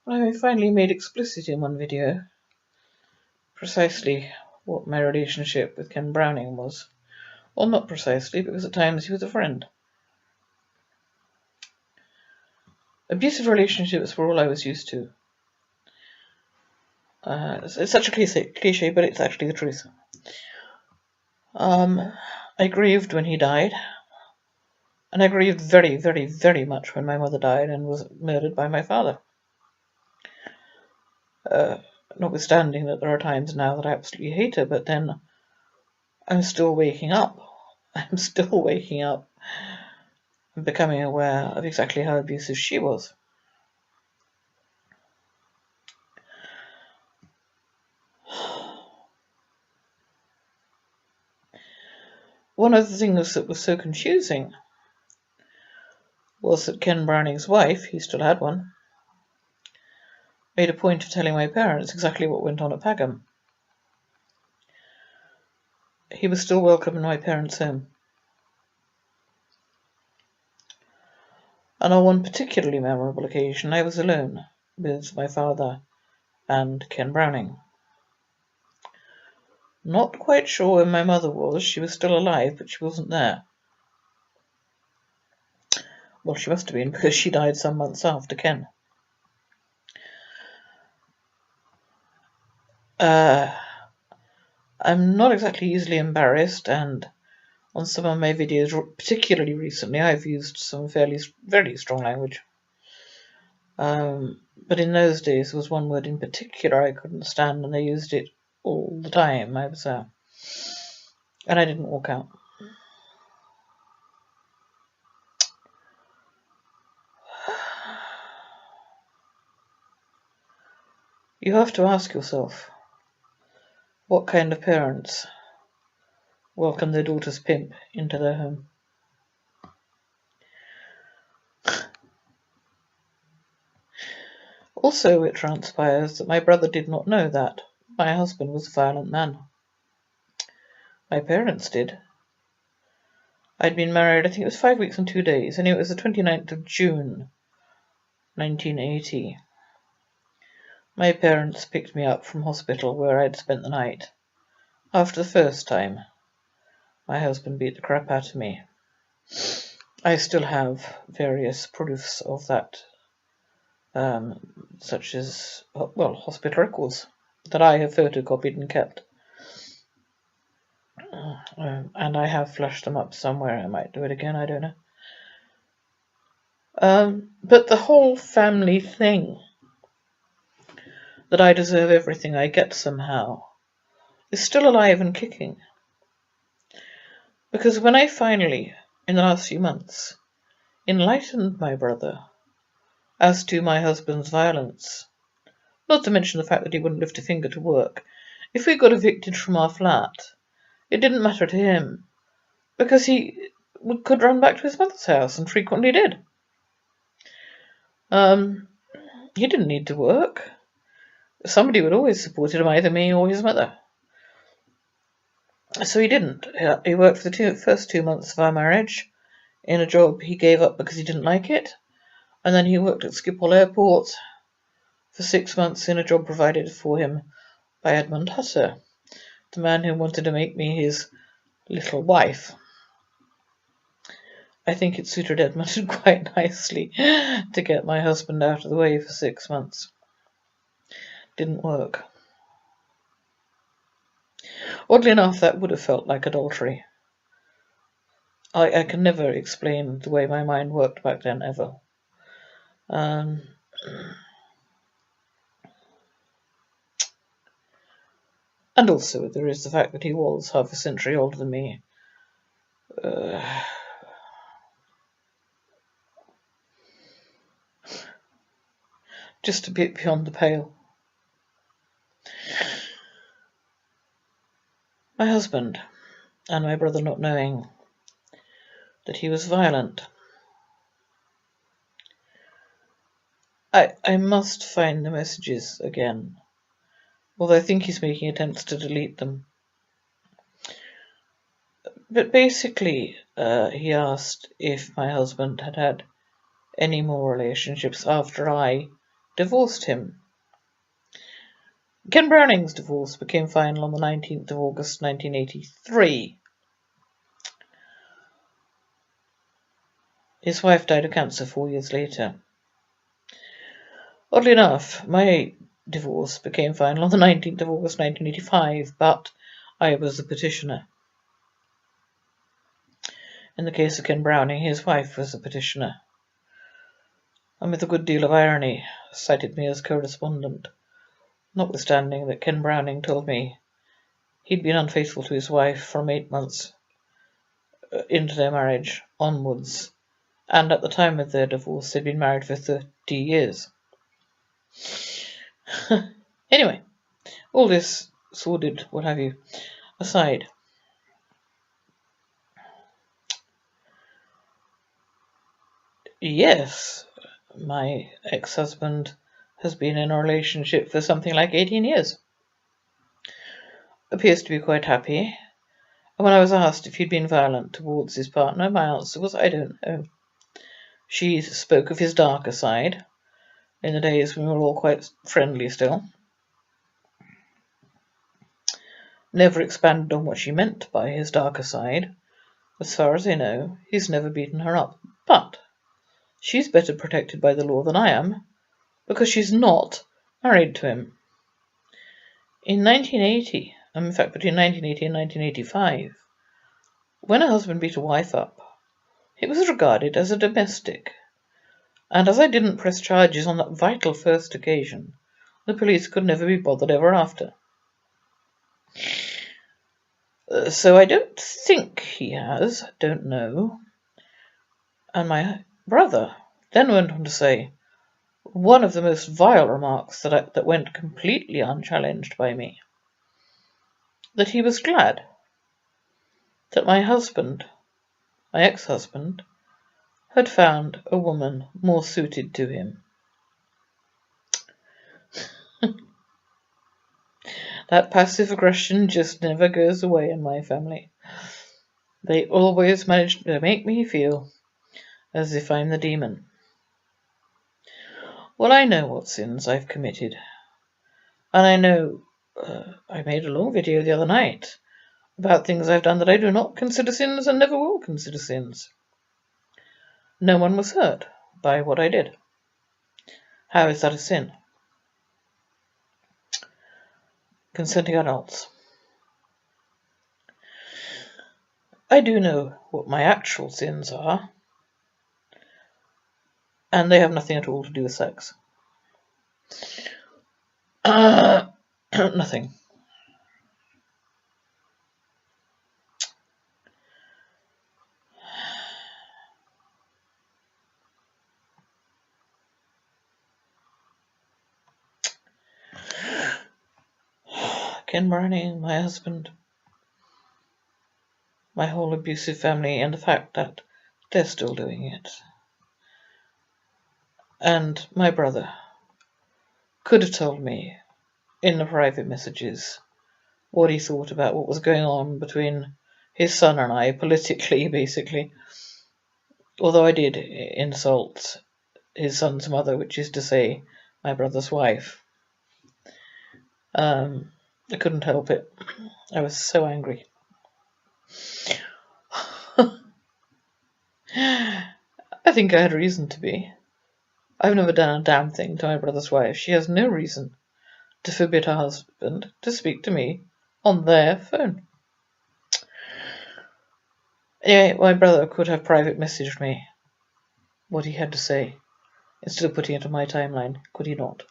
I finally made explicit in one video precisely what my relationship with Ken Browning was. Well, not precisely, because at times he was a friend. Abusive relationships were all I was used to. It's such a cliche, but it's actually the truth. I grieved when he died, and I grieved very, very, very much when my mother died and was murdered by my father. Notwithstanding that there are times now that I absolutely hate her, but then I'm still waking up. I'm still waking up and becoming aware of exactly how abusive she was. One of the things that was so confusing was that Ken Browning's wife, he still had one, made a point of telling my parents exactly what went on at Pagham. He was still welcome in my parents' home. And on one particularly memorable occasion, I was alone with my father and Ken Browning. Not quite sure where my mother was. She was still alive, but she wasn't there. Well, she must have been, because she died some months after Ken. I'm not exactly easily embarrassed, and on some of my videos, particularly recently, I've used some very strong language. But in those days, there was one word in particular I couldn't stand, and they used it all the time. I was there. And I didn't walk out. You have to ask yourself, what kind of parents welcome their daughter's pimp into their home? Also, it transpires that my brother did not know that my husband was a violent man. My parents did. I'd been married, I think it was 5 weeks and 2 days, and it was the 29th of June, 1980. My parents picked me up from hospital where I'd spent the night. After the first time, my husband beat the crap out of me. I still have various proofs of that, such as, well, hospital records that I have photocopied and kept. And I have flashed them up somewhere. I might do it again, I don't know. But the whole family thing, that I deserve everything I get somehow, is still alive and kicking. Because when I finally, in the last few months, enlightened my brother as to my husband's violence, not to mention the fact that he wouldn't lift a finger to work, if we got evicted from our flat, it didn't matter to him, because he could run back to his mother's house, and frequently did. He didn't need to work. Somebody would always support him, either me or his mother. So he didn't. He worked for the first 2 months of our marriage in a job he gave up because he didn't like it, and then he worked at Schiphol Airport for 6 months in a job provided for him by Edmund Husser, the man who wanted to make me his little wife. I think it suited Edmund quite nicely to get my husband out of the way for 6 months. Didn't work. Oddly enough, that would have felt like adultery. I can never explain the way my mind worked back then, ever. And also, there is the fact that he was half a century older than me. Just a bit beyond the pale. My husband and my brother not knowing that he was violent. I must find the messages again, although I think he's making attempts to delete them. But basically, he asked if my husband had had any more relationships after I divorced him. Ken Browning's divorce became final on the 19th of August 1983. His wife died of cancer 4 years later. Oddly enough, my divorce became final on the 19th of August 1985, but I was the petitioner. In the case of Ken Browning, his wife was the petitioner, and with a good deal of irony cited me as co-respondent, notwithstanding that Ken Browning told me he'd been unfaithful to his wife from 8 months into their marriage onwards, and at the time of their divorce they'd been married for 30 years. Anyway, all this sordid what have you aside, yes, my ex-husband has been in a relationship for something like 18 years. Appears to be quite happy. And when I was asked if he'd been violent towards his partner, my answer was, I don't know. She spoke of his darker side, in the days when we were all quite friendly still. Never expanded on what she meant by his darker side. As far as I know, he's never beaten her up. But she's better protected by the law than I am, because she's not married to him. In 1980, in fact between 1980 and 1985, when a husband beat a wife up, it was regarded as a domestic, and as I didn't press charges on that vital first occasion, the police could never be bothered ever after. So I don't think he has, don't know. And my brother then went on to say one of the most vile remarks that went completely unchallenged by me, that he was glad that my ex-husband, had found a woman more suited to him. That passive aggression just never goes away in my family. They always manage to make me feel as if I'm the demon. Well, I know what sins I've committed. And I know I made a long video the other night about things I've done that I do not consider sins and never will consider sins. No one was hurt by what I did. How is that a sin? Consenting adults. I do know what my actual sins are, and they have nothing at all to do with sex. Nothing. Ken Browning, my husband, my whole abusive family, and the fact that they're still doing it. And my brother could have told me in the private messages what he thought about what was going on between his son and I, politically, basically. Although I did insult his son's mother, which is to say, my brother's wife. I couldn't help it. I was so angry. I think I had reason to be. I've never done a damn thing to my brother's wife. She has no reason to forbid her husband to speak to me on their phone. Anyway, my brother could have private messaged me what he had to say instead of putting it on my timeline, could he not?